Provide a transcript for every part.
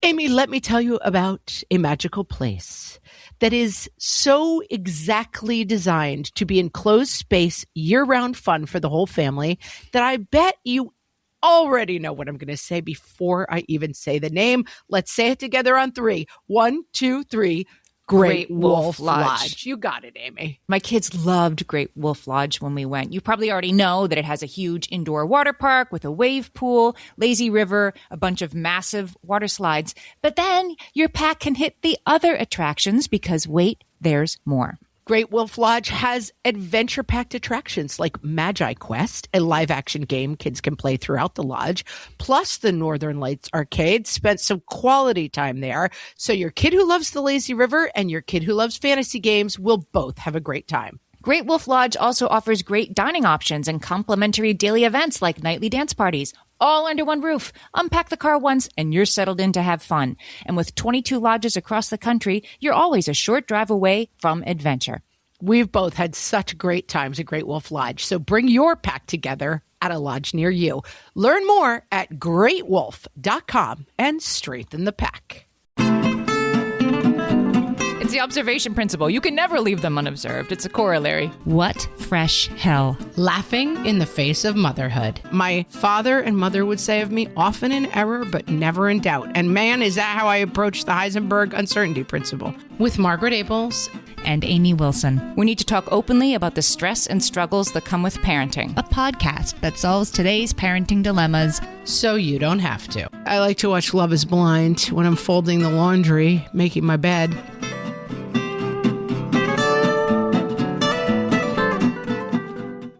Amy, let me tell you about a magical place that is so exactly designed to be enclosed space, year-round fun for the whole family that I bet you already know what I'm going to say before I even say the name. Let's say it together on 3. 1, 2, 3. Great Wolf Lodge. You got it, Amy. My kids loved Great Wolf Lodge when we went. You probably already know that it has a huge indoor water park with a wave pool, lazy river, a bunch of massive water slides. But then your pack can hit the other attractions because, wait, there's more. Great Wolf Lodge has adventure-packed attractions like Magi Quest, a live-action game kids can play throughout the lodge, plus the Northern Lights Arcade. Spent some quality time there, so your kid who loves the lazy river and your kid who loves fantasy games will both have a great time. Great Wolf Lodge also offers great dining options and complimentary daily events like nightly dance parties, all under one roof. Unpack the car once and you're settled in to have fun. And with 22 lodges across the country, you're always a short drive away from adventure. We've both had such great times at Great Wolf Lodge, so bring your pack together at a lodge near you. Learn more at greatwolf.com and strengthen the pack. It's the observation principle. You can never leave them unobserved. It's a corollary. What fresh hell? Laughing in the face of motherhood. My father and mother would say of me, often in error, but never in doubt. And man, is that how I approach the Heisenberg uncertainty principle. With Margaret Abels and Amy Wilson. We need to talk openly about the stress and struggles that come with parenting. A podcast that solves today's parenting dilemmas so you don't have to. I like to watch Love is Blind when I'm folding the laundry, making my bed.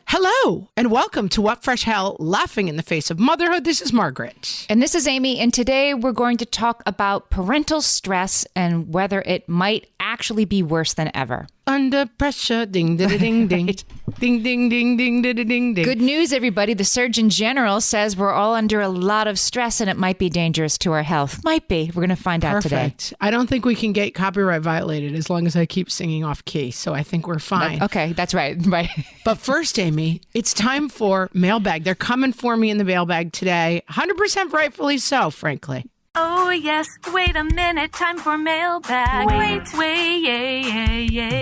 Hello, and welcome to What Fresh Hell, Laughing in the Face of Motherhood. This is Margaret. And this is Amy, and today we're going to talk about parental stress and whether it might actually be worse than ever. Under pressure, ding, ding, ding, ding. Ding, ding, ding, ding, ding, ding, ding. Good news, everybody. The Surgeon General says we're all under a lot of stress and it might be dangerous to our health. Might be. We're going to find out today. Perfect. I don't think we can get copyright violated as long as I keep singing off key, so I think we're fine. Okay, that's right. Right. But first, Amy, it's time for mailbag. They're coming for me in the mailbag today. 100% rightfully so, frankly. Oh, yes. Wait a minute. Time for mailbag. Wait.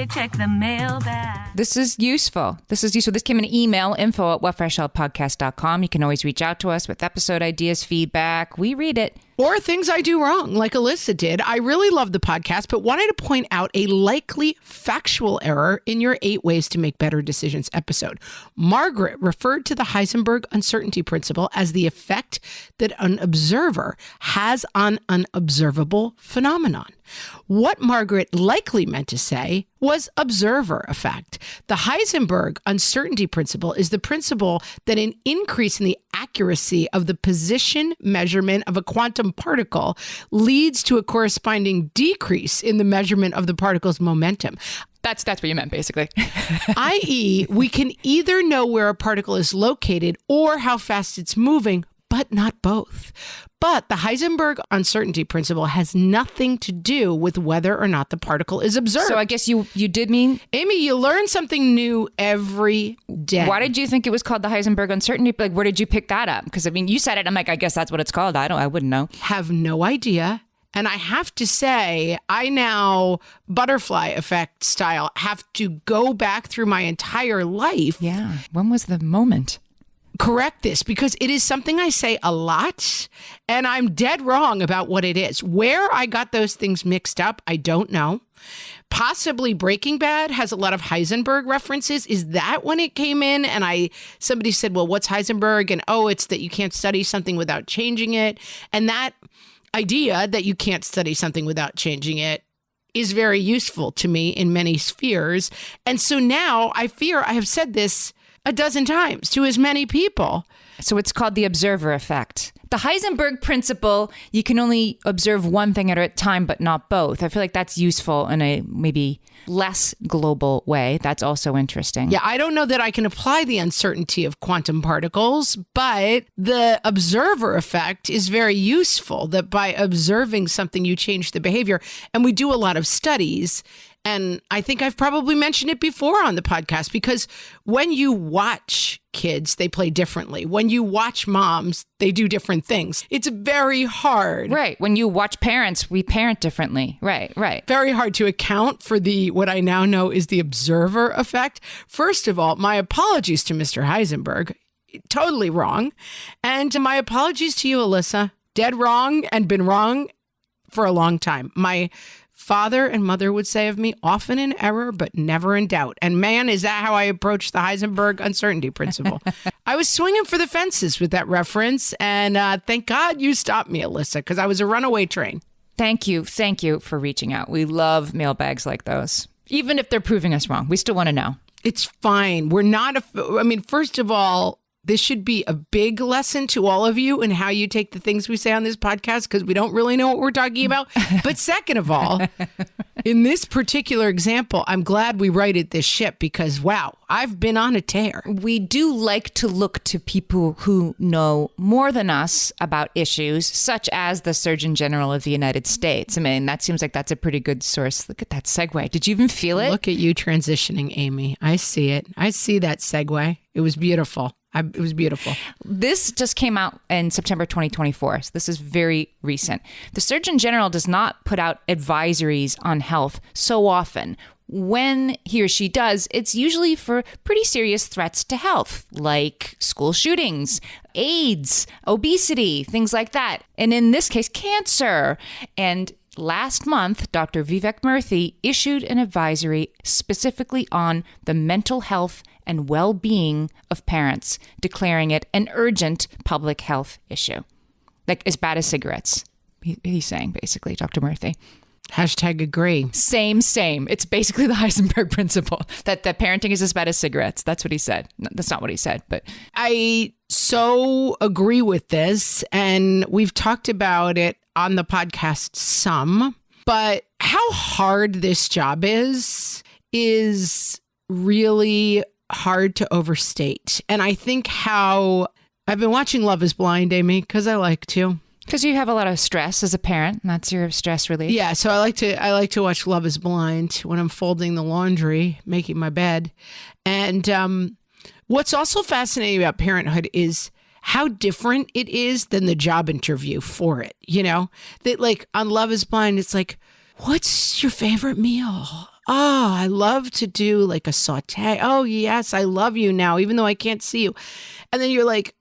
Check the mailbag. This is useful. This came in an email, info@whatfreshhellpodcast.com. You can always reach out to us with episode ideas, feedback. We read it. Or things I do wrong, like Alyssa did. I really love the podcast, but wanted to point out a likely factual error in your 8 Ways to Make Better Decisions episode. Margaret referred to the Heisenberg uncertainty principle as the effect that an observer has on an observable phenomenon. What Margaret likely meant to say was observer effect. The Heisenberg uncertainty principle is the principle that an increase in the accuracy of the position measurement of a quantum particle leads to a corresponding decrease in the measurement of the particle's momentum. That's what you meant, basically. i.e., we can either know where a particle is located or how fast it's moving, but not both. But the Heisenberg uncertainty principle has nothing to do with whether or not the particle is observed. So I guess you did mean... Amy, you learn something new every day. Why did you think it was called the Heisenberg uncertainty? Like, where did you pick that up? Because, I mean, you said it. I'm like, I guess that's what it's called. I wouldn't know. Have no idea. And I have to say, I now, butterfly effect style, have to go back through my entire life. Yeah. When was the moment? Correct this, because it is something I say a lot, and I'm dead wrong about what it is. Where I got those things mixed up, I don't know. Possibly Breaking Bad has a lot of Heisenberg references. Is that when it came in? And somebody said, well, what's Heisenberg? And it's that you can't study something without changing it. And that idea that you can't study something without changing it is very useful to me in many spheres. And so now I fear I have said this a dozen times to as many people. So it's called the observer effect. The Heisenberg principle, you can only observe one thing at a time, but not both. I feel like that's useful in a maybe less global way. That's also interesting. Yeah, I don't know that I can apply the uncertainty of quantum particles, but the observer effect is very useful, that by observing something, you change the behavior. And we do a lot of studies. And I think I've probably mentioned it before on the podcast, because when you watch kids, they play differently. When you watch moms, they do different things. It's very hard. Right. When you watch parents, we parent differently. Right. Very hard to account for what I now know is the observer effect. First of all, my apologies to Mr. Heisenberg. Totally wrong. And my apologies to you, Alyssa. Dead wrong and been wrong for a long time. My father and mother would say of me, often in error, but never in doubt. And man, is that how I approach the Heisenberg uncertainty principle. I was swinging for the fences with that reference. And thank God you stopped me, Alyssa, because I was a runaway train. Thank you. Thank you for reaching out. We love mailbags like those. Even if they're proving us wrong, we still want to know. It's fine. We're not, first of all, this should be a big lesson to all of you in how you take the things we say on this podcast, because we don't really know what we're talking about. But second of all, in this particular example, I'm glad we righted this ship, because, wow, I've been on a tear. We do like to look to people who know more than us about issues, such as the Surgeon General of the United States. I mean, that seems like that's a pretty good source. Look at that segue. Did you even feel it? Look at you transitioning, Amy. I see it. I see that segue. It was beautiful. It was beautiful. This just came out in September 2024. So this is very recent. The Surgeon General does not put out advisories on health so often. When he or she does, it's usually for pretty serious threats to health, like school shootings, AIDS, obesity, things like that. And in this case, cancer. And last month, Dr. Vivek Murthy issued an advisory specifically on the mental health and well-being of parents, declaring it an urgent public health issue. Like as bad as cigarettes, he's saying, basically, Dr. Murthy. Hashtag agree. Same. It's basically the Heisenberg principle, that parenting is as bad as cigarettes. That's what he said. That's not what he said, but I so agree with this. And we've talked about it on the podcast some, but how hard this job is really hard to overstate. And I think how I've been watching Love is Blind, Amy, because I like to. Because you have a lot of stress as a parent, and that's your stress relief. Yeah, so I like to watch Love is Blind when I'm folding the laundry, making my bed. And what's also fascinating about parenthood is how different it is than the job interview for it. You know, that like on Love is Blind, it's like, what's your favorite meal? Oh, I love to do like a saute. Oh, yes, I love you now, even though I can't see you. And then you're like,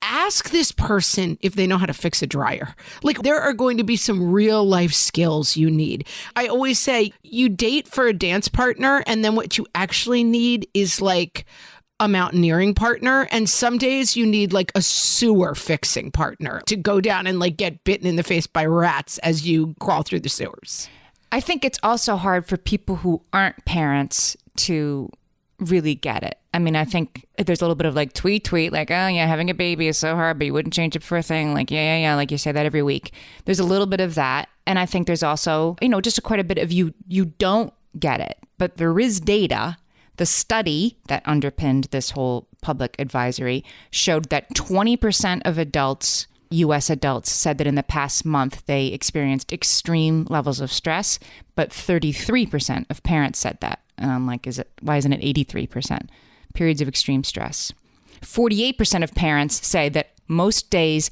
ask this person if they know how to fix a dryer. Like there are going to be some real life skills you need. I always say you date for a dance partner, and then what you actually need is like a mountaineering partner. And some days you need like a sewer fixing partner to go down and like get bitten in the face by rats as you crawl through the sewers. I think it's also hard for people who aren't parents to really get it. I mean, I think there's a little bit of like tweet, like, oh yeah, having a baby is so hard, but you wouldn't change it for a thing. Like, yeah. Like you say that every week. There's a little bit of that. And I think there's also, just quite a bit of you don't get it. But there is data. The study that underpinned this whole public advisory showed that 20% of adults, U.S. adults, said that in the past month they experienced extreme levels of stress, but 33% of parents said that. And I'm like, why isn't it 83%? Periods of extreme stress. 48% of parents say that most days,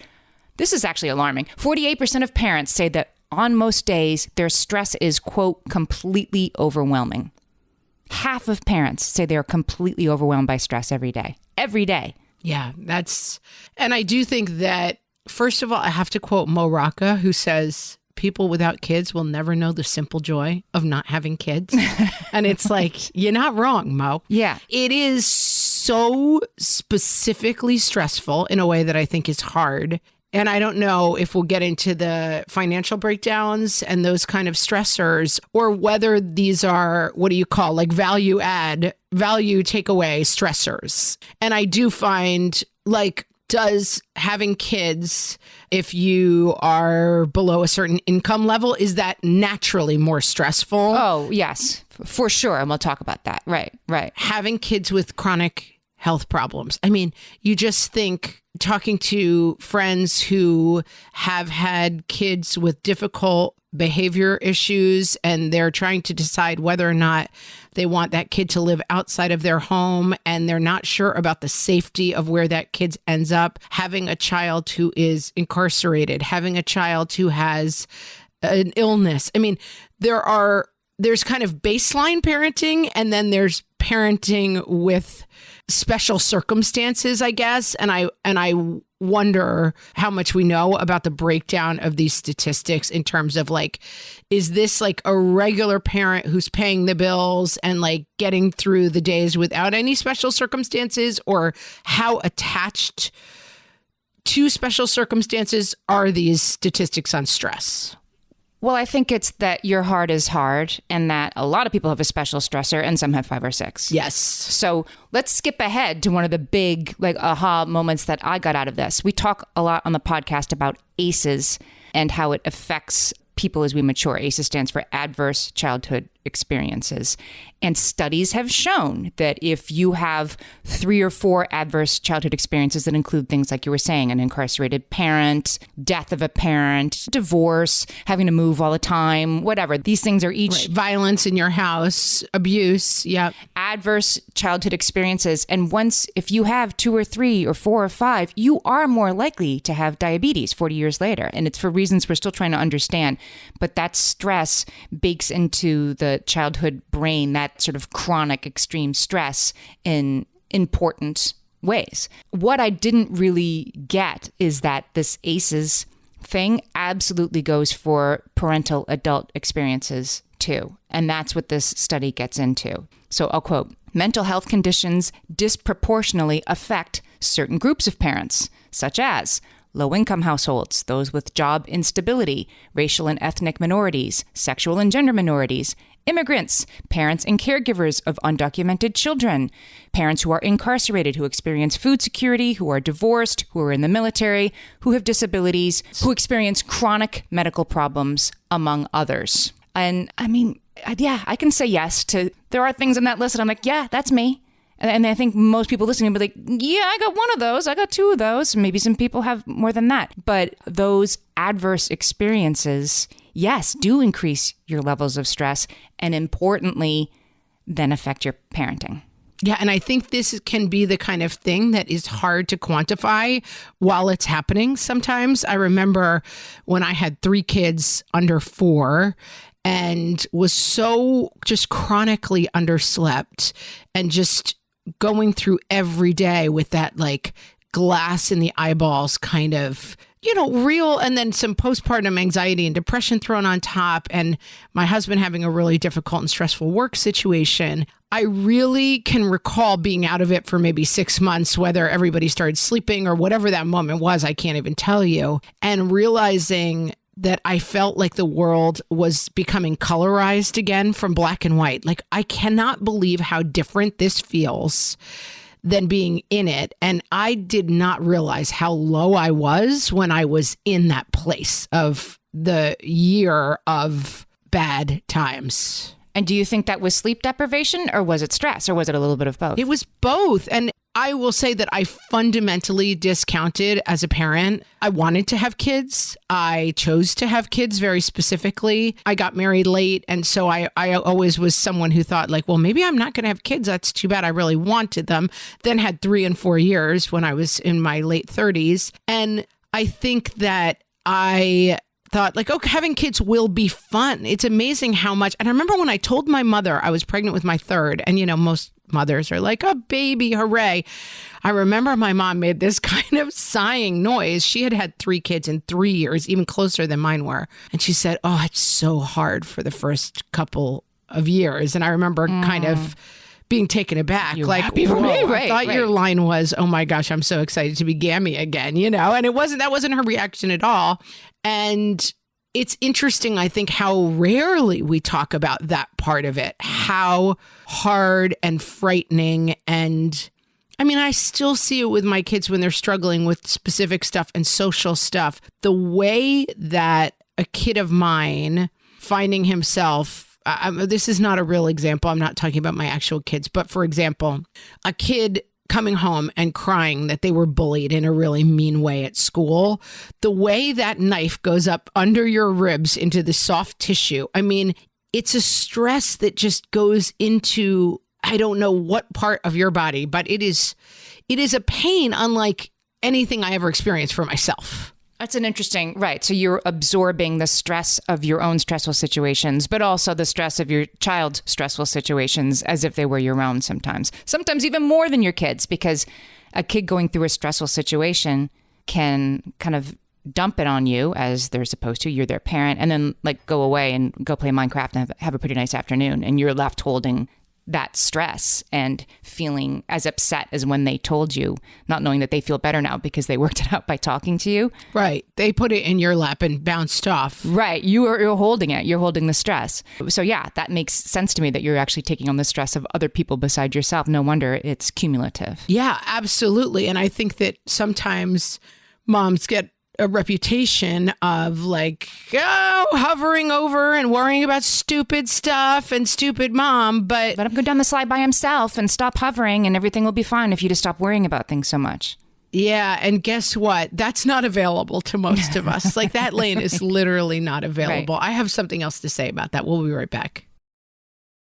this is actually alarming, 48% of parents say that on most days their stress is, quote, completely overwhelming. Half of parents say they're completely overwhelmed by stress every day. Every day. Yeah, and I do think that, first of all, I have to quote Mo Rocca, who says, people without kids will never know the simple joy of not having kids. And it's like, you're not wrong, Mo. Yeah. It is so specifically stressful in a way that I think is hard. And I don't know if we'll get into the financial breakdowns and those kind of stressors, or whether these are, what do you call, like value takeaway stressors. And I do find, like, does having kids, if you are below a certain income level, is that naturally more stressful? Oh, yes, for sure. And we'll talk about that. Right. Having kids with chronic health problems. I mean, you just think, talking to friends who have had kids with difficult behavior issues, and they're trying to decide whether or not they want that kid to live outside of their home, and they're not sure about the safety of where that kid ends up, having a child who is incarcerated, having a child who has an illness. I mean, there's kind of baseline parenting, and then there's parenting with special circumstances, I guess. And I wonder how much we know about the breakdown of these statistics in terms of like, is this like a regular parent who's paying the bills and like getting through the days without any special circumstances, or how attached to special circumstances are these statistics on stress? Well, I think it's that your heart is hard, and that a lot of people have a special stressor and some have 5 or 6. Yes. So let's skip ahead to one of the big like aha moments that I got out of this. We talk a lot on the podcast about ACEs and how it affects people as we mature. ACEs stands for Adverse Childhood Experiences. And studies have shown that if you have 3 or 4 adverse childhood experiences that include things like you were saying, an incarcerated parent, death of a parent, divorce, having to move all the time, whatever, these things are each... Right. Violence in your house, abuse, yep. Adverse childhood experiences. And if you have 2 or 3 or 4 or 5, you are more likely to have diabetes 40 years later. And it's for reasons we're still trying to understand. But that stress bakes into the childhood brain, that sort of chronic extreme stress, in important ways. What I didn't really get is that this ACEs thing absolutely goes for parental adult experiences too. And that's what this study gets into. So I'll quote, "Mental health conditions disproportionately affect certain groups of parents, such as low-income households, those with job instability, racial and ethnic minorities, sexual and gender minorities, immigrants, parents and caregivers of undocumented children, parents who are incarcerated, who experience food security, who are divorced, who are in the military, who have disabilities, who experience chronic medical problems, among others." And I mean, yeah, I can say yes to, there are things on that list that I'm like, yeah, that's me. And I think most people listening will be like, yeah, I got 1 of those. I got 2 of those. Maybe some people have more than that. But those adverse experiences, yes, do increase your levels of stress, and importantly, then affect your parenting. Yeah, and I think this can be the kind of thing that is hard to quantify while it's happening sometimes. I remember when I had 3 kids under 4 and was so just chronically underslept and just going through every day with that like glass in the eyeballs kind of, real, and then some postpartum anxiety and depression thrown on top, and my husband having a really difficult and stressful work situation. I really can recall being out of it for maybe 6 months, whether everybody started sleeping or whatever that moment was, I can't even tell you, and realizing that I felt like the world was becoming colorized again from black and white. Like, I cannot believe how different this feels than being in it. And I did not realize how low I was when I was in that place of the year of bad times. And do you think that was sleep deprivation, or was it stress, or was it a little bit of both? It was both. And I will say that I fundamentally discounted as a parent. I wanted to have kids. I chose to have kids very specifically. I got married late. And so I always was someone who thought like, well, maybe I'm not going to have kids. That's too bad. I really wanted them. Then had 3 and 4 years when I was in my late 30s. And I think that I thought like, okay, having kids will be fun. It's amazing how much. And I remember when I told my mother I was pregnant with my 3rd, and most mothers are like, a baby, hooray. I remember my mom made this kind of sighing noise. She had had 3 kids in 3 years, even closer than mine were. And she said, oh, it's so hard for the first couple of years. And I remember kind of being taken aback. You're like, happy for me? I thought your line was, oh my gosh, I'm so excited to be gammy again, and that wasn't her reaction at all. And it's interesting, I think, how rarely we talk about that part of it, how hard and frightening. And I mean, I still see it with my kids when they're struggling with specific stuff and social stuff. The way that a kid of mine finding himself, this is not a real example. I'm not talking about my actual kids, but for example, a kid coming home and crying that they were bullied in a really mean way at school, the way that knife goes up under your ribs into the soft tissue, I mean, it's a stress that just goes into, I don't know what part of your body, but it is a pain unlike anything I ever experienced for myself. That's an interesting, right. So you're absorbing the stress of your own stressful situations, but also the stress of your child's stressful situations as if they were your own sometimes. Sometimes even more than your kids, because a kid going through a stressful situation can kind of dump it on you as they're supposed to. You're their parent, and then like go away and go play Minecraft and have a pretty nice afternoon. And you're left holding that stress and feeling as upset as when they told you, not knowing that they feel better now because they worked it out by talking to you. Right. They put it in your lap and bounced off. Right. You're holding it. You're holding the stress. So yeah, that makes sense to me that you're actually taking on the stress of other people beside yourself. No wonder it's cumulative. Yeah, absolutely. And I think that sometimes moms get a reputation of like, hovering over and worrying about stupid stuff and stupid mom, but let him go down the slide by himself and stop hovering and everything will be fine if you just stop worrying about things so much. Yeah, and guess what? That's not available to most of us. Like that lane is literally not available. Right. I have something else to say about that. We'll be right back.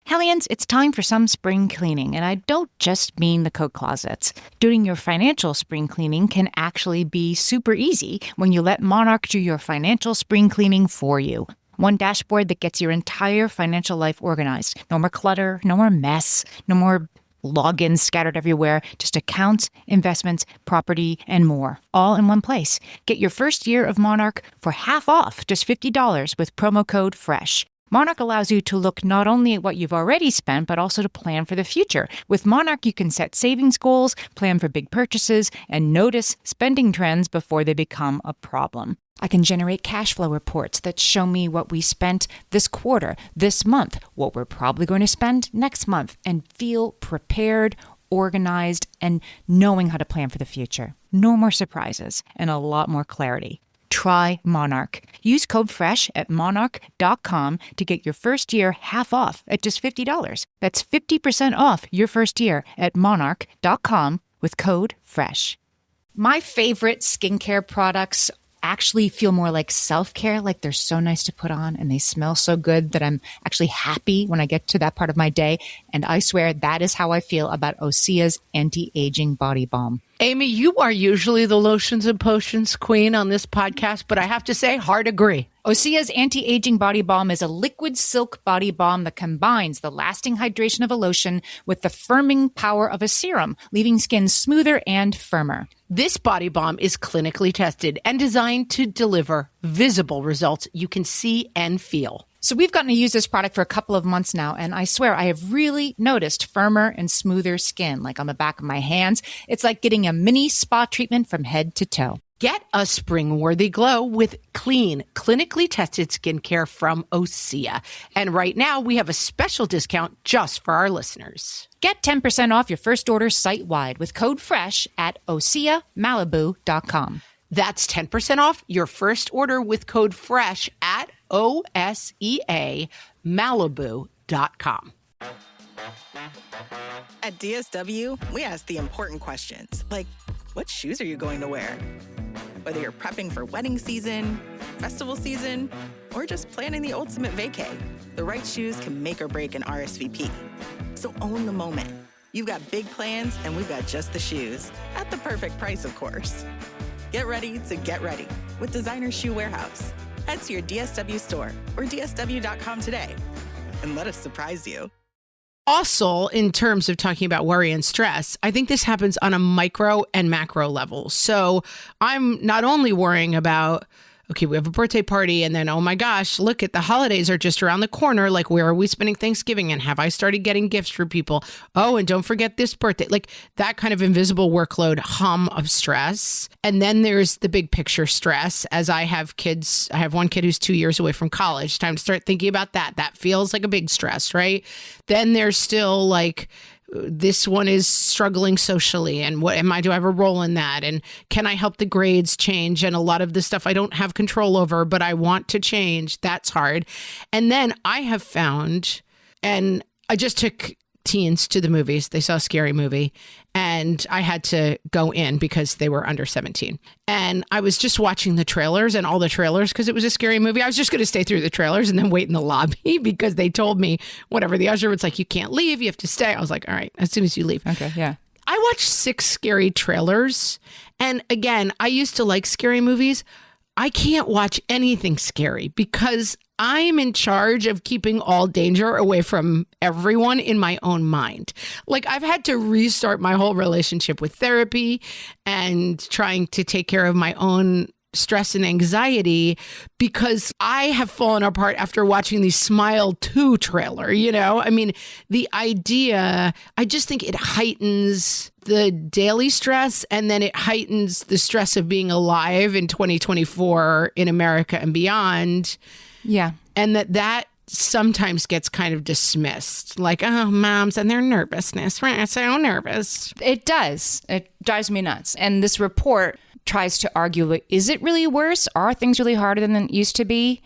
Hellions, it's time for some spring cleaning, and I don't just mean the coat closets. Doing your financial spring cleaning can actually be super easy when you let Monarch do your financial spring cleaning for you. One dashboard that gets your entire financial life organized. No more clutter, no more mess, no more logins scattered everywhere, just accounts, investments, property, and more, all in one place. Get your first year of Monarch for half off, just $50 with promo code FRESH. Monarch allows you to look not only at what you've already spent, but also to plan for the future. With Monarch, you can set savings goals, plan for big purchases, and notice spending trends before they become a problem. I can generate cash flow reports that show me what we spent this quarter, this month, what we're probably going to spend next month, and feel prepared, organized, and knowing how to plan for the future. No more surprises and a lot more clarity. Try Monarch. Use code FRESH at monarch.com to get your first year half off at just $50. That's 50% off your first year at monarch.com with code FRESH. My favorite skincare products actually feel more like self-care, like they're so nice to put on and they smell so good that I'm actually happy when I get to that part of my day. And I swear that is how I feel about Osea's anti-aging body balm. Amy, you are usually the lotions and potions queen on this podcast, but I have to say, hard agree. Osea's anti-aging body balm is a liquid silk body balm that combines the lasting hydration of a lotion with the firming power of a serum, leaving skin smoother and firmer. This body balm is clinically tested and designed to deliver visible results you can see and feel. So we've gotten to use this product for a couple of months now, and I swear I have really noticed firmer and smoother skin, like on the back of my hands. It's like getting a mini spa treatment from head to toe. Get a spring-worthy glow with clean, clinically tested skincare from Osea. And right now, we have a special discount just for our listeners. Get 10% off your first order site-wide with code FRESH at OseaMalibu.com. That's 10% off your first order with code FRESH at OSEAMalibu.com. At DSW, we ask the important questions, like, what shoes are you going to wear? Whether you're prepping for wedding season, festival season, or just planning the ultimate vacay, the right shoes can make or break an RSVP. So own the moment. You've got big plans, and we've got just the shoes. At the perfect price, of course. Get ready to get ready with Designer Shoe Warehouse. Head to your DSW store or DSW.com today and let us surprise you. Also, in terms of talking about worry and stress, I think this happens on a micro and macro level. So I'm not only worrying about, okay, we have a birthday party and then, oh my gosh, look at the holidays are just around the corner. Like, where are we spending Thanksgiving? And have I started getting gifts for people? Oh, and don't forget this birthday. Like that kind of invisible workload hum of stress. And then there's the big picture stress. As I have kids, I have one kid who's 2 years away from college. Time to start thinking about that. That feels like a big stress, right? Then there's still like, this one is struggling socially, and what am I? Do I have a role in that? And can I help the grades change? And a lot of the stuff I don't have control over, but I want to change. That's hard. And then I have found, and I just took teens to the movies. They saw a scary movie, and I had to go in because they were under 17. And I was just watching the trailers and all the trailers because it was a scary movie. I was just going to stay through the trailers and then wait in the lobby because they told me whatever. The usher was like, you can't leave. You have to stay. I was like, all right, as soon as you leave. Okay, yeah. I watched 6 scary trailers. And again, I used to like scary movies. I can't watch anything scary because I'm in charge of keeping all danger away from everyone in my own mind. Like, I've had to restart my whole relationship with therapy and trying to take care of my own stress and anxiety because I have fallen apart after watching the Smile 2 trailer, you know? I mean, the idea, I just think it heightens the daily stress, and then it heightens the stress of being alive in 2024 in America and beyond. Yeah. And that sometimes gets kind of dismissed. Like, oh, moms and their nervousness. Right? I'm so nervous. It does. It drives me nuts. And this report tries to argue, is it really worse? Are things really harder than it used to be?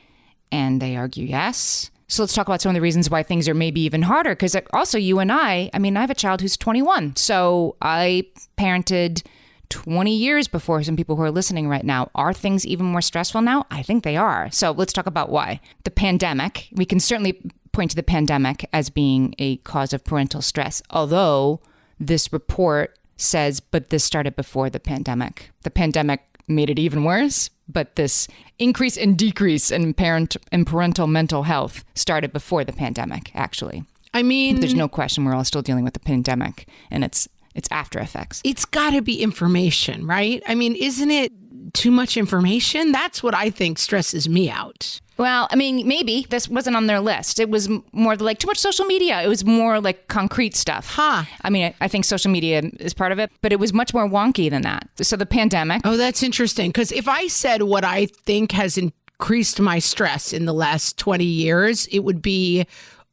And they argue yes. So let's talk about some of the reasons why things are maybe even harder. Because also you and I have a child who's 21. So I parented 20 years before some people who are listening right now. Are things even more stressful now? I think they are. So let's talk about why. The pandemic, we can certainly point to the pandemic as being a cause of parental stress. Although this report says, but this started before the pandemic. The pandemic made it even worse, but this increase and decrease in parental mental health started before the pandemic, actually. I mean, there's no question we're all still dealing with the pandemic and its after effects. It's got to be information, right? I mean, isn't it too much information? That's what I think stresses me out. Well, I mean, maybe this wasn't on their list. It was more like too much social media. It was more like concrete stuff. Huh. I mean, I think social media is part of it, but it was much more wonky than that. So the pandemic. Oh, that's interesting. Because if I said what I think has increased my stress in the last 20 years, it would be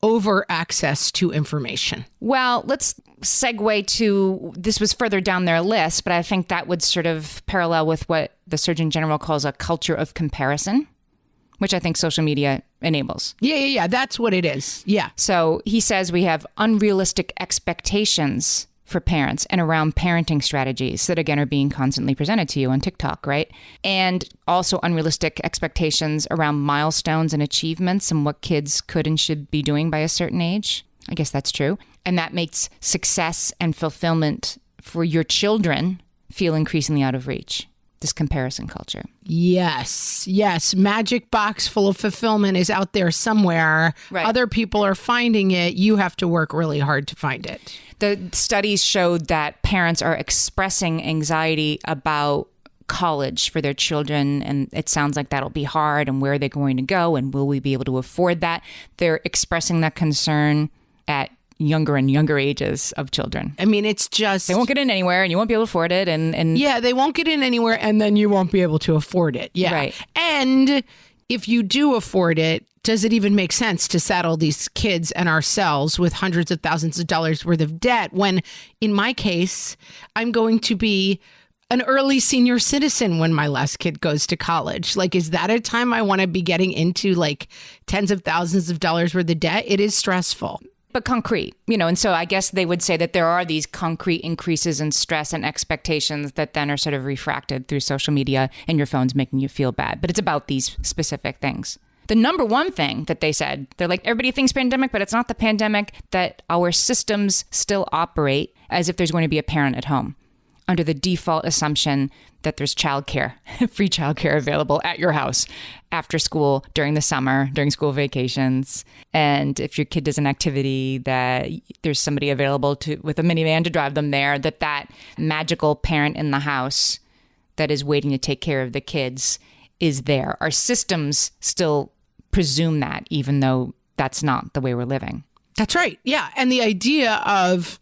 over access to information. Well, let's segue to, this was further down their list, but I think that would sort of parallel with what the Surgeon General calls a culture of comparison, which I think social media enables. Yeah. That's what it is. Yeah. So he says we have unrealistic expectations for parents and around parenting strategies that, again, are being constantly presented to you on TikTok, right? And also unrealistic expectations around milestones and achievements and what kids could and should be doing by a certain age. I guess that's true. And that makes success and fulfillment for your children feel increasingly out of reach. This comparison culture. Yes. Magic box full of fulfillment is out there somewhere. Right. Other people are finding it. You have to work really hard to find it. The studies showed that parents are expressing anxiety about college for their children, and it sounds like that'll be hard, and where are they going to go, and will we be able to afford that? They're expressing that concern at younger and younger ages of children. I mean, it's just... They won't get in anywhere, and you won't be able to afford it, and... Yeah, they won't get in anywhere, and then you won't be able to afford it. Yeah. Right. And if you do afford it, does it even make sense to saddle these kids and ourselves with hundreds of thousands of dollars worth of debt when, in my case, I'm going to be an early senior citizen when my last kid goes to college? Like, is that a time I want to be getting into like tens of thousands of dollars worth of debt? It is stressful. But concrete, and so I guess they would say that there are these concrete increases in stress and expectations that then are sort of refracted through social media and your phone's making you feel bad. But it's about these specific things. The number one thing that they said, they're like, everybody thinks pandemic, but it's not the pandemic, that our systems still operate as if there's going to be a parent at home under the default assumption that there's childcare, free childcare available at your house after school, during the summer, during school vacations. And if your kid does an activity, that there's somebody available with a minivan to drive them there, that magical parent in the house that is waiting to take care of the kids is there. Our systems still presume that, even though that's not the way we're living. That's right. Yeah. And the idea of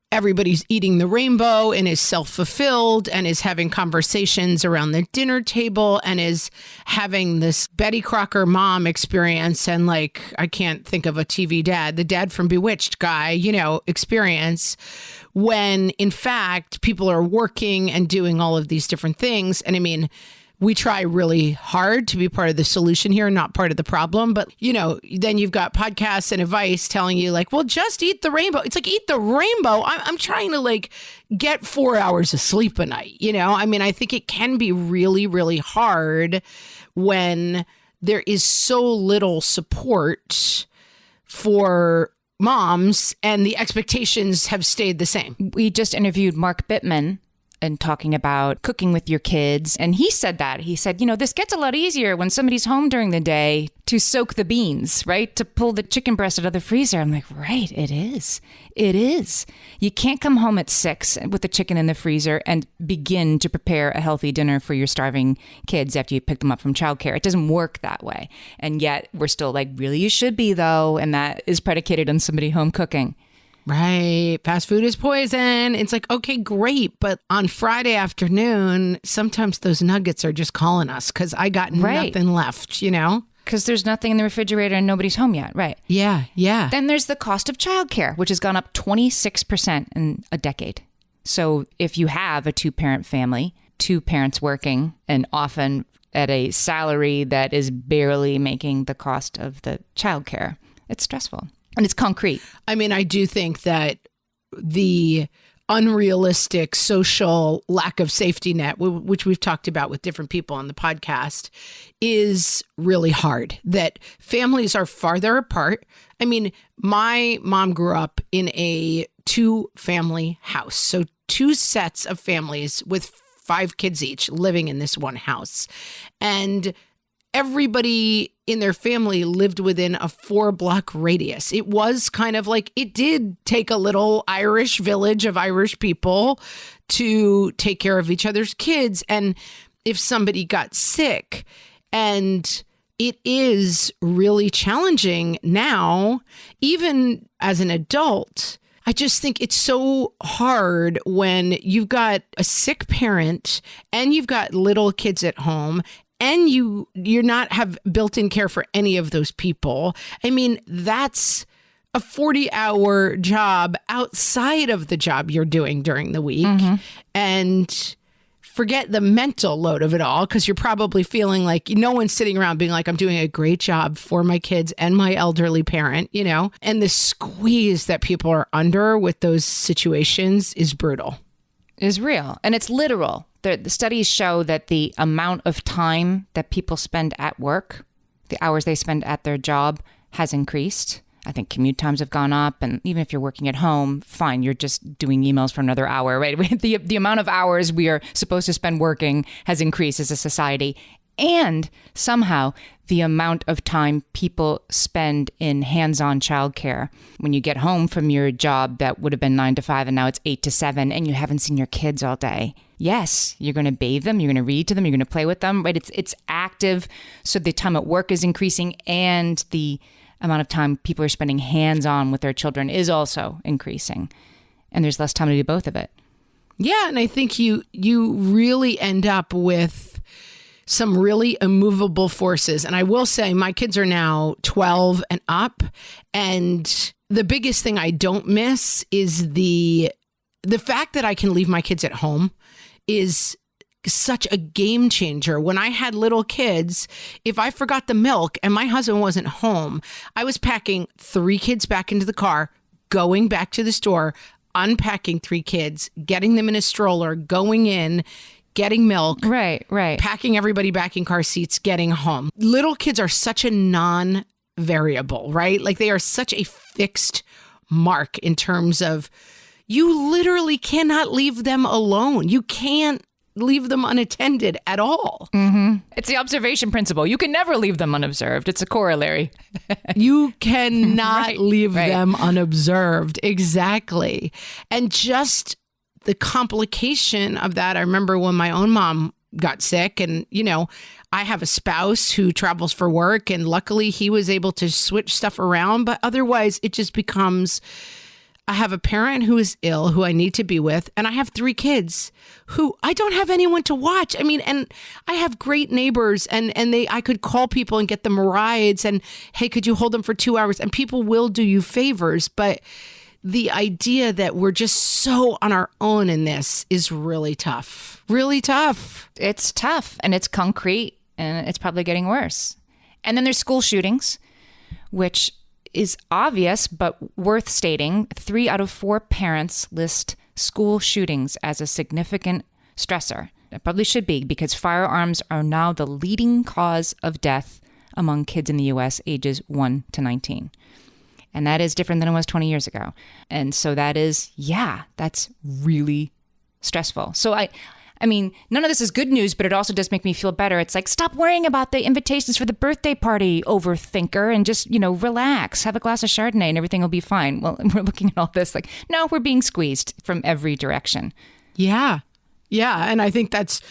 everybody's eating the rainbow and is self-fulfilled and is having conversations around the dinner table and is having this Betty Crocker mom experience and like, I can't think of a TV dad, the dad from Bewitched guy, experience, when in fact people are working and doing all of these different things. And I mean, we try really hard to be part of the solution here, not part of the problem. But, then you've got podcasts and advice telling you like, well, just eat the rainbow. It's like, eat the rainbow. I'm trying to like get 4 hours of sleep a night. I think it can be really, really hard when there is so little support for moms and the expectations have stayed the same. We just interviewed Mark Bittman and talking about cooking with your kids. And he said that. He said, this gets a lot easier when somebody's home during the day to soak the beans, right? To pull the chicken breast out of the freezer. I'm like, right, it is. It is. You can't come home at 6 with the chicken in the freezer and begin to prepare a healthy dinner for your starving kids after you pick them up from childcare. It doesn't work that way. And yet we're still like, really, you should be though. And that is predicated on somebody home cooking. Right. Fast food is poison. It's like, okay, great. But on Friday afternoon, sometimes those nuggets are just calling us because I got nothing left, Because there's nothing in the refrigerator and nobody's home yet. Right. Yeah. Yeah. Then there's the cost of childcare, which has gone up 26% in a decade. So if you have a 2-parent family, 2 parents working, and often at a salary that is barely making the cost of the childcare, it's stressful. And it's concrete. I do think that the unrealistic social lack of safety net, which we've talked about with different people on the podcast, is really hard. That families are farther apart. My mom grew up in a 2-family house. So 2 sets of families with 5 kids each living in this one house. And everybody in their family lived within a 4-block radius. It was kind of like, it did take a little Irish village of Irish people to take care of each other's kids. And if somebody got sick, and it is really challenging now, even as an adult, I just think it's so hard when you've got a sick parent and you've got little kids at home and you're not have built-in care for any of those people. That's a 40-hour job outside of the job you're doing during the week. Mm-hmm. And forget the mental load of it all, because you're probably feeling like no one's sitting around being like, I'm doing a great job for my kids and my elderly parent, and the squeeze that people are under with those situations is brutal. Is real. And it's literal. The studies show that the amount of time that people spend at work, the hours they spend at their job, has increased. I think commute times have gone up. And even if you're working at home, fine, you're just doing emails for another hour, right? The amount of hours we are supposed to spend working has increased as a society. And somehow the amount of time people spend in hands-on childcare. When you get home from your job that would have been 9 to 5 and now it's 8 to 7 and you haven't seen your kids all day. Yes, you're going to bathe them, you're going to read to them, you're going to play with them, right? It's active. So the time at work is increasing and the amount of time people are spending hands-on with their children is also increasing. And there's less time to do both of it. Yeah, and I think you really end up with some really immovable forces. And I will say my kids are now 12 and up. And the biggest thing I don't miss is the fact that I can leave my kids at home is such a game changer. When I had little kids, if I forgot the milk and my husband wasn't home, I was packing 3 kids back into the car, going back to the store, unpacking 3 kids, getting them in a stroller, going in, getting milk, right, packing everybody back in car seats, getting home. Little kids are such a non-variable, right? Like they are such a fixed mark in terms of you literally cannot leave them alone. You can't leave them unattended at all. Mm-hmm. It's the observation principle. You can never leave them unobserved. It's a corollary. You cannot leave them unobserved. Exactly. And just the complication of that, I remember when my own mom got sick and, I have a spouse who travels for work and luckily he was able to switch stuff around. But otherwise it just becomes, I have a parent who is ill, who I need to be with, and I have 3 kids who I don't have anyone to watch. And I have great neighbors and I could call people and get them rides and, hey, could you hold them for 2 hours? And people will do you favors, but the idea that we're just so on our own in this is really tough. Really tough. It's tough and it's concrete and it's probably getting worse. And then there's school shootings, which is obvious but worth stating. 3 out of 4 parents list school shootings as a significant stressor. It probably should be, because firearms are now the leading cause of death among kids in the U.S. ages 1 to 19. And that is different than it was 20 years ago. And so that's really stressful. So I mean, none of this is good news, but it also does make me feel better. It's like, stop worrying about the invitations for the birthday party, overthinker, and just, relax, have a glass of Chardonnay and everything will be fine. Well, we're looking at all this like, no, we're being squeezed from every direction. Yeah. Yeah. And I think that's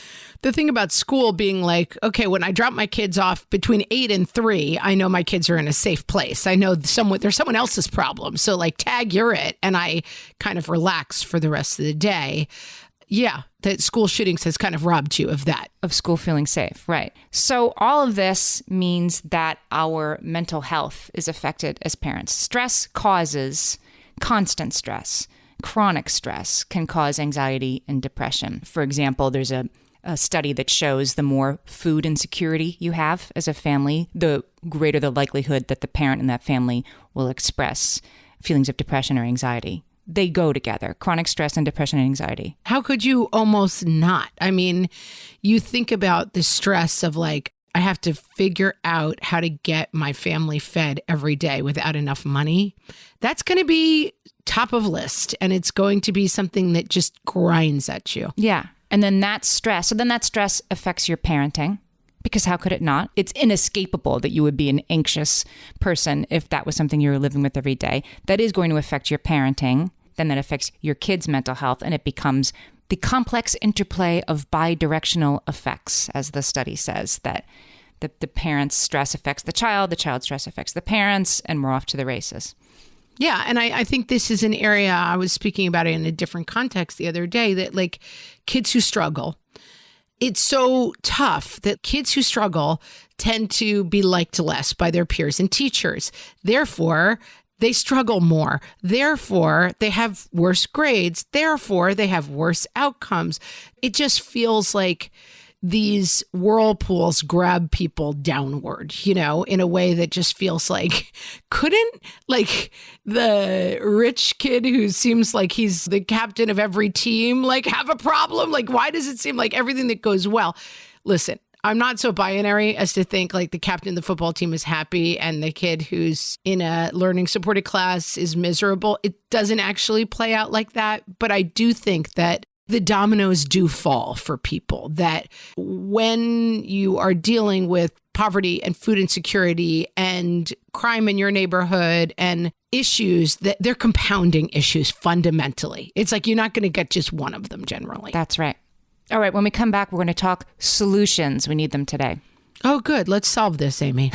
the thing about school being like, okay, when I drop my kids off between 8 and 3, I know my kids are in a safe place. I know there's someone else's problem. So like, tag, you're it. And I kind of relax for the rest of the day. Yeah, that school shootings has kind of robbed you of that. Of school feeling safe, right. So all of this means that our mental health is affected as parents. Stress causes constant stress. Chronic stress can cause anxiety and depression. For example, there's a study that shows the more food insecurity you have as a family, the greater the likelihood that the parent in that family will express feelings of depression or anxiety. They go together, chronic stress and depression and anxiety. How could you almost not? I mean, you think about the stress of like, I have to figure out how to get my family fed every day without enough money. That's going to be top of list. And it's going to be something that just grinds at you. Yeah. And then that stress affects your parenting. Because how could it not? It's inescapable that you would be an anxious person if that was something you were living with every day. That is going to affect your parenting. Then that affects your kids' mental health. And it becomes the complex interplay of bidirectional effects, as the study says, that the parent's stress affects the child's stress affects the parents, and we're off to the races. Yeah. And I think this is an area I was speaking about it in a different context the other day, that like kids who struggle, it's so tough that kids who struggle tend to be liked less by their peers and teachers. Therefore, they struggle more. Therefore, they have worse grades. Therefore, they have worse outcomes. It just feels like these whirlpools grab people downward, in a way that just feels like, couldn't like the rich kid who seems like he's the captain of every team, like have a problem? Like, why does it seem like everything that goes well? Listen, I'm not so binary as to think like the captain of the football team is happy and the kid who's in a learning supported class is miserable. It doesn't actually play out like that. But I do think that the dominoes do fall for people, that when you are dealing with poverty and food insecurity and crime in your neighborhood and issues, that they're compounding issues fundamentally. It's like you're not going to get just one of them generally. That's right. All right, when we come back, we're going to talk solutions. We need them today. Oh, good. Let's solve this, Amy.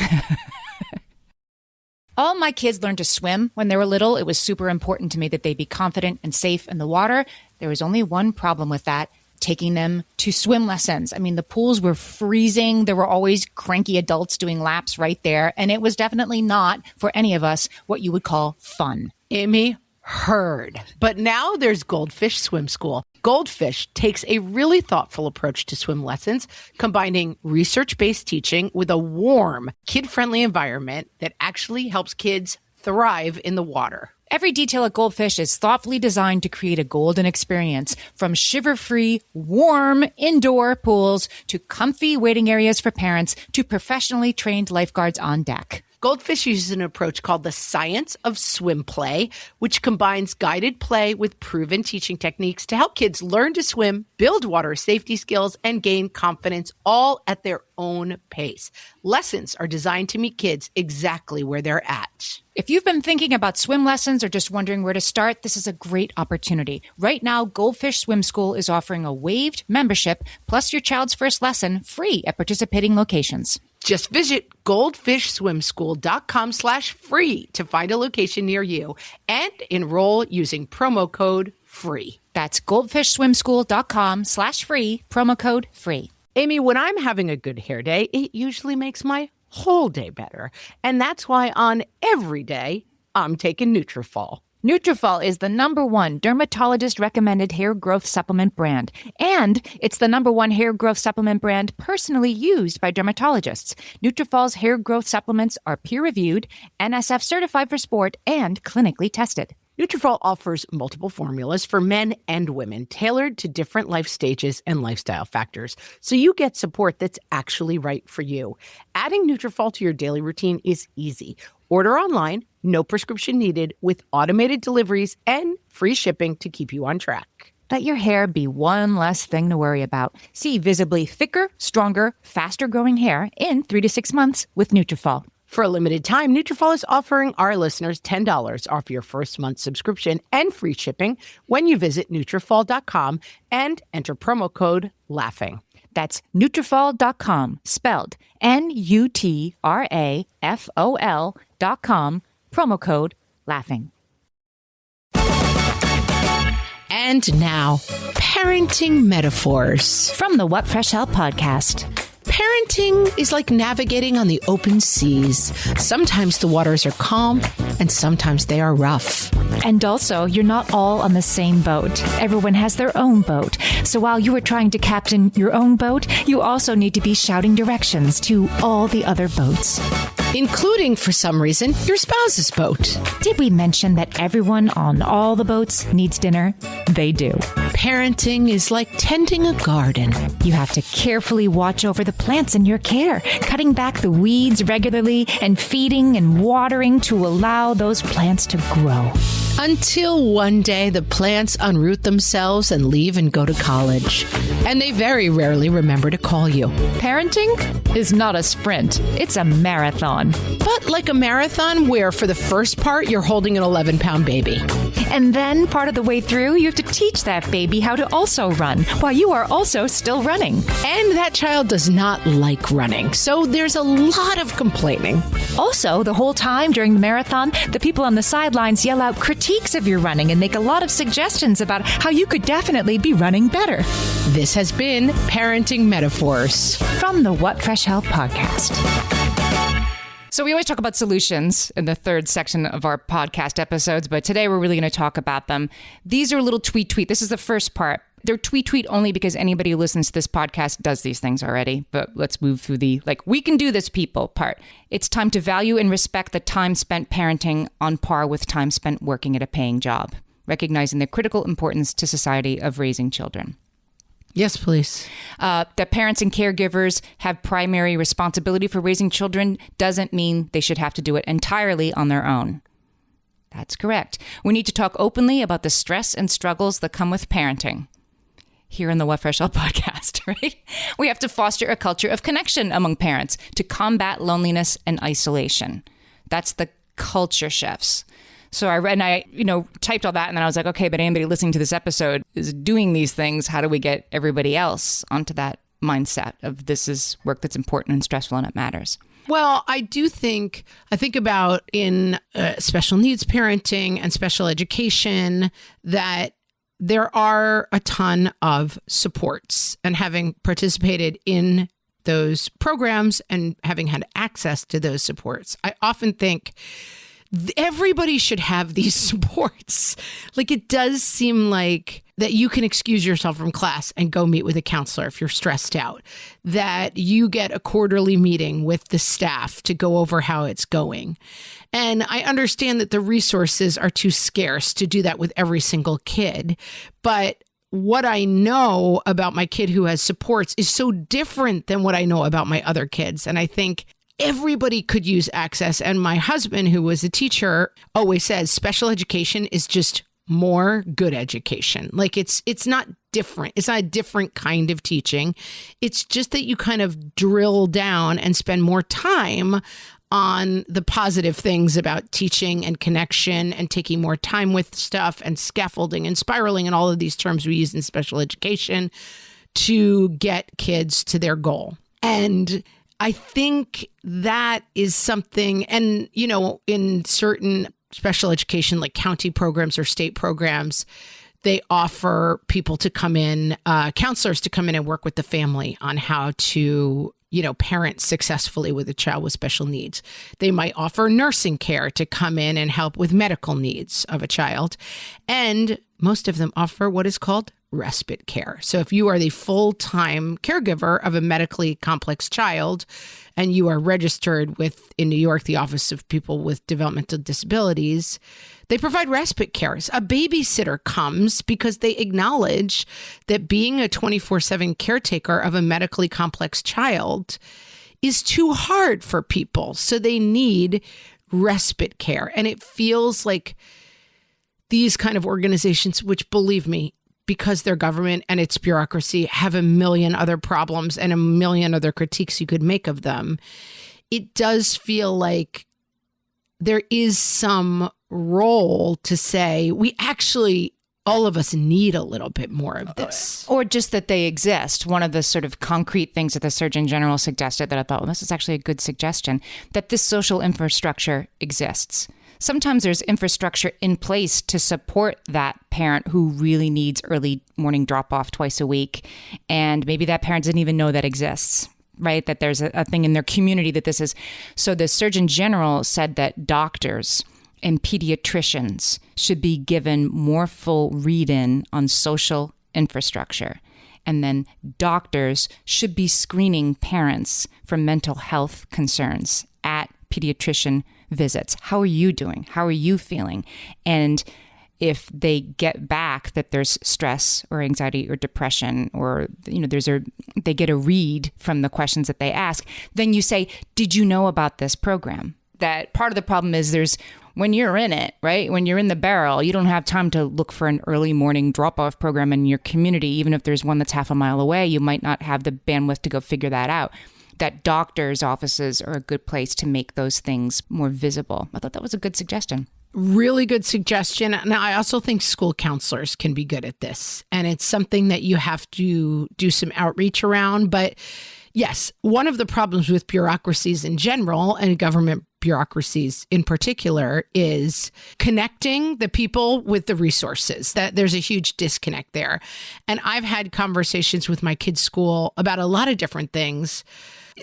All my kids learned to swim when they were little. It was super important to me that they be confident and safe in the water. There was only one problem with that: taking them to swim lessons. I mean, the pools were freezing. There were always cranky adults doing laps right there. And it was definitely not, for any of us, what you would call fun. Amy, heard. But now there's Goldfish Swim School. Goldfish takes a really thoughtful approach to swim lessons, combining research-based teaching with a warm, kid-friendly environment that actually helps kids thrive in the water. Every detail at Goldfish is thoughtfully designed to create a golden experience, from shiver-free, warm indoor pools to comfy waiting areas for parents to professionally trained lifeguards on deck. Goldfish uses an approach called the science of swim play, which combines guided play with proven teaching techniques to help kids learn to swim, build water safety skills, and gain confidence, all at their own pace. Lessons are designed to meet kids exactly where they're at. If you've been thinking about swim lessons or just wondering where to start, this is a great opportunity. Right now, Goldfish Swim School is offering a waived membership plus your child's first lesson free at participating locations. Just visit goldfishswimschool.com/free to find a location near you and enroll using promo code FREE. That's goldfishswimschool.com/free, promo code FREE. Amy, when I'm having a good hair day, it usually makes my whole day better. And that's why on every day, I'm taking Nutrafol. Nutrafol is the #1 dermatologist-recommended hair growth supplement brand, and it's the #1 hair growth supplement brand personally used by dermatologists. Nutrafol's hair growth supplements are peer-reviewed, NSF certified for sport, and clinically tested. Nutrafol offers multiple formulas for men and women, tailored to different life stages and lifestyle factors, so you get support that's actually right for you. Adding Nutrafol to your daily routine is easy. Order online, no prescription needed, with automated deliveries and free shipping to keep you on track. Let your hair be one less thing to worry about. See visibly thicker, stronger, faster-growing hair in 3 to 6 months with Nutrafol. For a limited time, Nutrafol is offering our listeners $10 off your first month subscription and free shipping when you visit Nutrafol.com and enter promo code LAUGHING. That's Nutrafol.com, spelled Nutrafol.com, promo code LAUGHING. And now, parenting metaphors. From the What Fresh Hell podcast. Parenting is like navigating on the open seas. Sometimes the waters are calm, and sometimes they are rough. And also, you're not all on the same boat. Everyone has their own boat. So while you are trying to captain your own boat, you also need to be shouting directions to all the other boats. Including, for some reason, your spouse's boat. Did we mention that everyone on all the boats needs dinner? They do. Parenting is like tending a garden. You have to carefully watch over the plants in your care, cutting back the weeds regularly and feeding and watering to allow those plants to grow. Until one day the plants unroot themselves and leave and go to college. And they very rarely remember to call you. Parenting is not a sprint. It's a marathon. But like a marathon where for the first part you're holding an 11-pound baby. And then part of the way through, you have to teach that baby how to also run while you are also still running. And that child does not like running. So there's a lot of complaining. Also, the whole time during the marathon, the people on the sidelines yell out critiques of your running and make a lot of suggestions about how you could definitely be running better. This has been Parenting Metaphors from the What Fresh Hell podcast. So we always talk about solutions in the third section of our podcast episodes, but today we're really going to talk about them. These are a little tweet. This is the first part. They're tweet only because anybody who listens to this podcast does these things already. But let's move through the, we can do this, people part. It's time to value and respect the time spent parenting on par with time spent working at a paying job, recognizing the critical importance to society of raising children. Yes, please. That parents and caregivers have primary responsibility for raising children doesn't mean they should have to do it entirely on their own. That's correct. We need to talk openly about the stress and struggles that come with parenting. Here in the What Fresh Hell podcast, right? We have to foster a culture of connection among parents to combat loneliness and isolation. That's the culture shifts. So I read and I typed all that, and then I was like, okay, but anybody listening to this episode is doing these things. How do we get everybody else onto that mindset of this is work that's important and stressful and it matters? Well, I think about in special needs parenting and special education that there are a ton of supports, and having participated in those programs and having had access to those supports, I often think everybody should have these supports. It does seem like that you can excuse yourself from class and go meet with a counselor if you're stressed out, that you get a quarterly meeting with the staff to go over how it's going. And I understand that the resources are too scarce to do that with every single kid. But what I know about my kid who has supports is so different than what I know about my other kids. And I think everybody could use access. And my husband, who was a teacher, always says special education is just more good education. It's not different. It's not a different kind of teaching. It's just that you kind of drill down and spend more time on the positive things about teaching and connection and taking more time with stuff and scaffolding and spiraling and all of these terms we use in special education to get kids to their goal. And I think that is something, and, in certain special education, like county programs or state programs, they offer people to come in, counselors to come in and work with the family on how to parent successfully with a child with special needs. They might offer nursing care to come in and help with medical needs of a child. And most of them offer what is called respite care. So if you are the full-time caregiver of a medically complex child and you are registered with, in New York, the Office of People with Developmental Disabilities, they provide respite cares. A babysitter comes because they acknowledge that being a 24/7 caretaker of a medically complex child is too hard for people. So they need respite care. And it feels like these kind of organizations, which, believe me, because their government and its bureaucracy have a million other problems and a million other critiques you could make of them, it does feel like there is some role to say, we actually, all of us need a little bit more of this. Or just that they exist. One of the sort of concrete things that the Surgeon General suggested that I thought, well, this is actually a good suggestion, that this social infrastructure exists. Sometimes there's infrastructure in place to support that parent who really needs early morning drop-off twice a week. And maybe that parent didn't even know that exists, right? That there's a thing in their community that this is. So the Surgeon General said that doctors and pediatricians should be given more full read-in on social infrastructure. And then doctors should be screening parents for mental health concerns at pediatrician visits. How are you doing? How are you feeling? And if they get back that there's stress or anxiety or depression, or they get a read from the questions that they ask, then you say, did you know about this program? That part of the problem is when you're in it, right? When you're in the barrel, you don't have time to look for an early morning drop-off program in your community. Even if there's one that's half a mile away, you might not have the bandwidth to go figure that out. That doctors' offices are a good place to make those things more visible. I thought that was a good suggestion. Really good suggestion. Now, I also think school counselors can be good at this. And it's something that you have to do some outreach around. But yes, one of the problems with bureaucracies in general and government bureaucracies in particular is connecting the people with the resources. That there's a huge disconnect there. And I've had conversations with my kids' school about a lot of different things.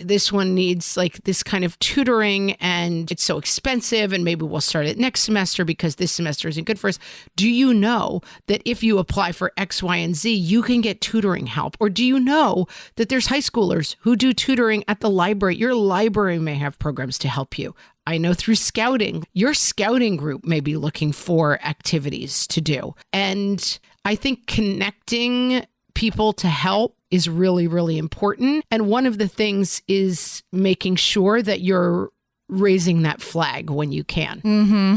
This one needs like this kind of tutoring and it's so expensive and maybe we'll start it next semester because this semester isn't good for us. Do you know that if you apply for X, Y, and Z, you can get tutoring help? Or do you know that there's high schoolers who do tutoring at the library? Your library may have programs to help you. I know through scouting, your scouting group may be looking for activities to do. And I think connecting people to help is really, really important. And one of the things is making sure that you're raising that flag when you can. Mm-hmm.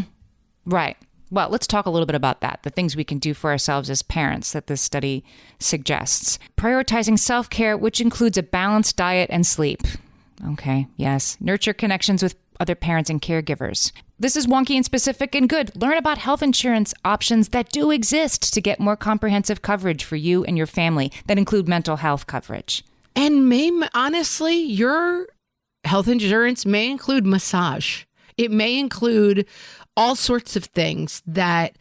Right. Well, let's talk a little bit about that, the things we can do for ourselves as parents that this study suggests. Prioritizing self-care, which includes a balanced diet and sleep. Okay, yes. Nurture connections with other parents and caregivers. This is wonky and specific and good. Learn about health insurance options that do exist to get more comprehensive coverage for you and your family that include mental health coverage. And honestly, your health insurance may include massage. It may include all sorts of things that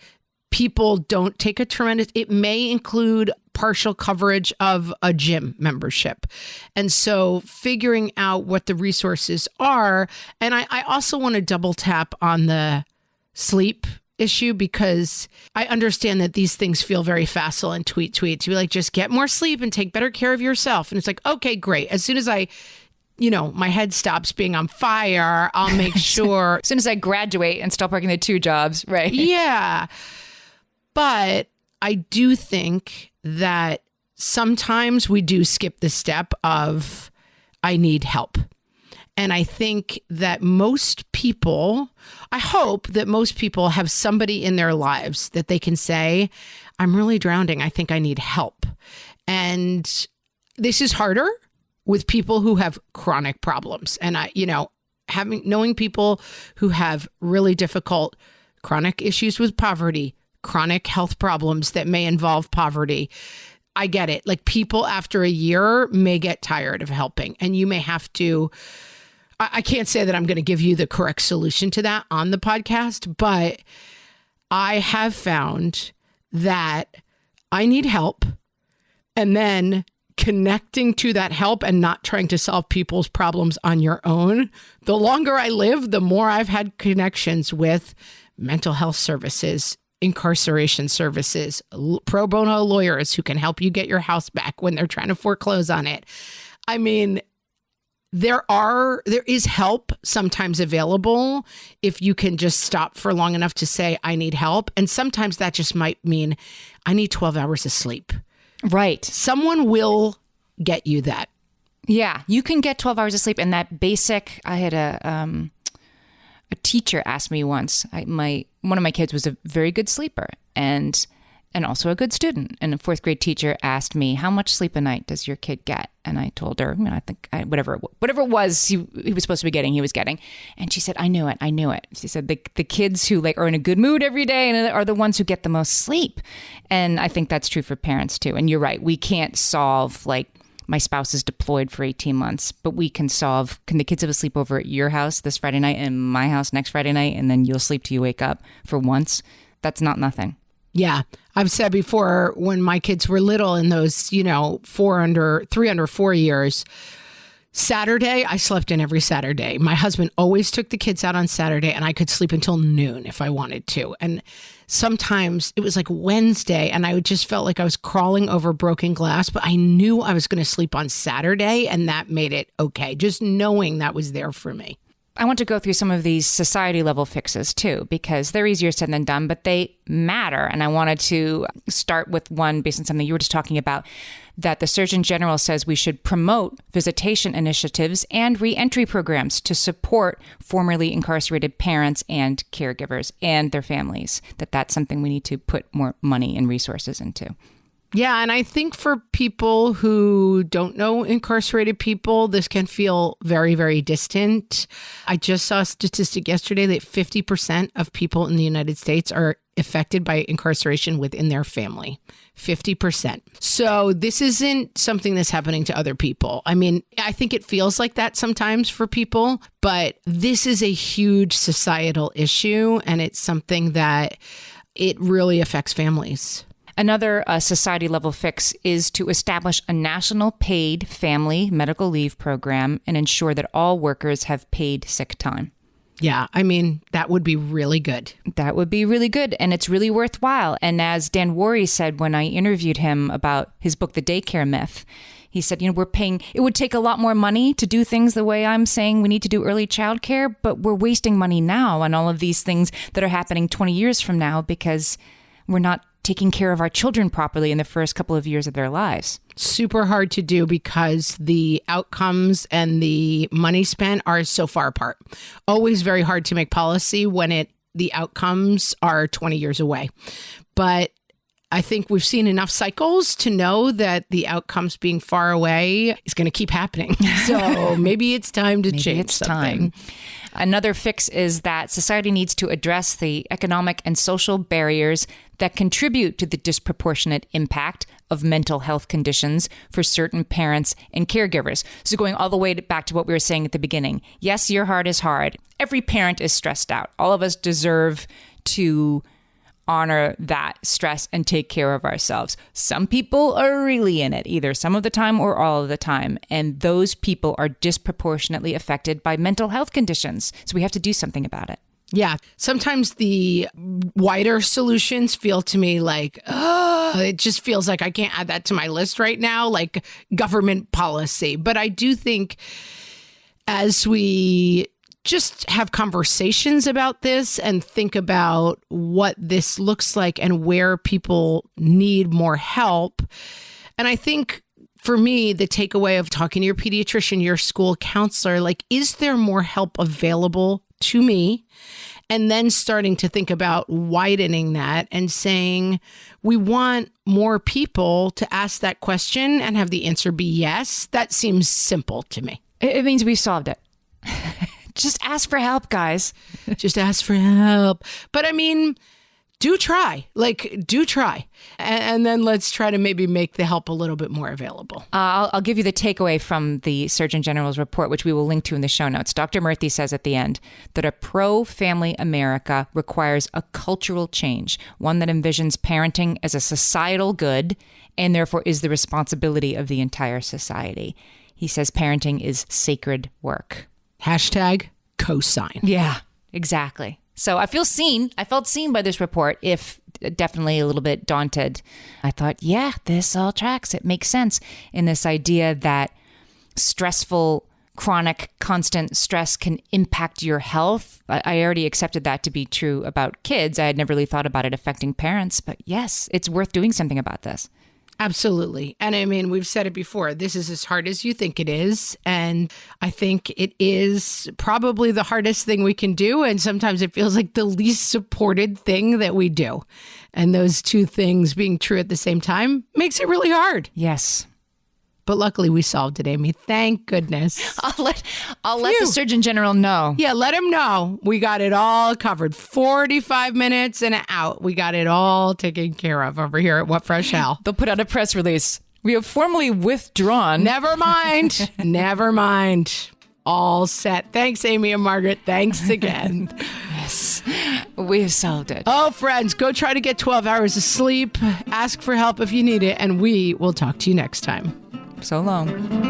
people don't take a tremendous, it may include partial coverage of a gym membership. And so figuring out what the resources are. And I also want to double tap on the sleep issue because I understand that these things feel very facile and tweet to be like, just get more sleep and take better care of yourself. And it's like, okay, great. As soon as my head stops being on fire, I'll make sure. As soon as I graduate and stop working the 2 jobs, right? Yeah. But I do think that sometimes we do skip the step of, I need help. And I think that I hope that most people have somebody in their lives that they can say, I'm really drowning. I think I need help. And this is harder with people who have chronic problems. And knowing people who have really difficult chronic issues with poverty, chronic health problems that may involve poverty. I get it. Like people after a year may get tired of helping and you may have to, I can't say that I'm going to give you the correct solution to that on the podcast, but I have found that I need help and then connecting to that help and not trying to solve people's problems on your own. The longer I live, the more I've had connections with mental health services, incarceration services, pro bono lawyers who can help you get your house back when they're trying to foreclose on it. I mean, there is help sometimes available if you can just stop for long enough to say, I need help. And sometimes that just might mean I need 12 hours of sleep. Right. Someone will get you that. Yeah, you can get 12 hours of sleep. And that basic, I had a teacher ask me once, one of my kids was a very good sleeper and also a good student. And a fourth grade teacher asked me, how much sleep a night does your kid get? And I told her, I think whatever it was he was supposed to be getting, he was getting. And she said, I knew it. She said, the kids who are in a good mood every day and are the ones who get the most sleep. And I think that's true for parents too. And you're right. We can't solve my spouse is deployed for 18 months, but we can the kids have a sleepover at your house this Friday night and my house next Friday night, and then you'll sleep till you wake up for once. That's not nothing. Yeah. I've said before, when my kids were little in those, 3 under 4 years, Saturday, I slept in every Saturday. My husband always took the kids out on Saturday and I could sleep until noon if I wanted to. And sometimes it was like Wednesday and I just felt like I was crawling over broken glass, but I knew I was going to sleep on Saturday and that made it okay. Just knowing that was there for me. I want to go through some of these society level fixes too, because they're easier said than done, but they matter. And I wanted to start with one based on something you were just talking about, that the Surgeon General says we should promote visitation initiatives and reentry programs to support formerly incarcerated parents and caregivers and their families, that's something we need to put more money and resources into. Yeah, and I think for people who don't know incarcerated people, this can feel very, very distant. I just saw a statistic yesterday that 50% of people in the United States are affected by incarceration within their family. 50%. So this isn't something that's happening to other people. I mean, I think it feels like that sometimes for people, but this is a huge societal issue, and it's something that it really affects families. Another society level fix is to establish a national paid family medical leave program and ensure that all workers have paid sick time. Yeah, I mean, that would be really good. That would be really good. And it's really worthwhile. And as Dan Worry said when I interviewed him about his book, The Daycare Myth, he said, we're paying, it would take a lot more money to do things the way I'm saying we need to do early childcare, but we're wasting money now on all of these things that are happening 20 years from now because we're not taking care of our children properly in the first couple of years of their lives. Super hard to do because the outcomes and the money spent are so far apart. Always very hard to make policy when the outcomes are 20 years away. But I think we've seen enough cycles to know that the outcomes being far away is going to keep happening. So maybe it's time to change something. Another fix is that society needs to address the economic and social barriers that contribute to the disproportionate impact of mental health conditions for certain parents and caregivers. So going all the way back to what we were saying at the beginning. Yes, your heart is hard. Every parent is stressed out. All of us deserve to honor that stress and take care of ourselves. Some people are really in it, either some of the time or all of the time. And those people are disproportionately affected by mental health conditions. So we have to do something about it. Yeah. Sometimes the wider solutions feel to me like, it just feels like I can't add that to my list right now, like government policy. But I do think as we just have conversations about this and think about what this looks like and where people need more help. And I think for me, the takeaway of talking to your pediatrician, your school counselor, like, is there more help available to me? And then starting to think about widening that and saying, we want more people to ask that question and have the answer be yes. That seems simple to me. It means we've solved it. Just ask for help, guys. Just ask for help. But I mean, do try. Do try. And then let's try to maybe make the help a little bit more available. I'll give you the takeaway from the Surgeon General's report, which we will link to in the show notes. Dr. Murthy says at the end that a pro-family America requires a cultural change, one that envisions parenting as a societal good and therefore is the responsibility of the entire society. He says parenting is sacred work. Hashtag cosign. Yeah, exactly. So I felt seen by this report, if definitely a little bit daunted. I thought, yeah, this all tracks. It makes sense in this idea that stressful, chronic, constant stress can impact your health. I already accepted that to be true about kids. I had never really thought about it affecting parents. But yes, it's worth doing something about this. Absolutely. And I mean, we've said it before, this is as hard as you think it is. And I think it is probably the hardest thing we can do. And sometimes it feels like the least supported thing that we do. And those two things being true at the same time makes it really hard. Yes. But luckily we solved it, Amy. Thank goodness. I'll let the Surgeon General know. Yeah, let him know. We got it all covered. 45 minutes and out. We got it all taken care of over here at What Fresh Hell. They'll put out a press release. We have formally withdrawn. Never mind. Never mind. All set. Thanks, Amy and Margaret. Thanks again. Yes, we have solved it. Oh, friends, go try to get 12 hours of sleep. Ask for help if you need it. And we will talk to you next time. So long.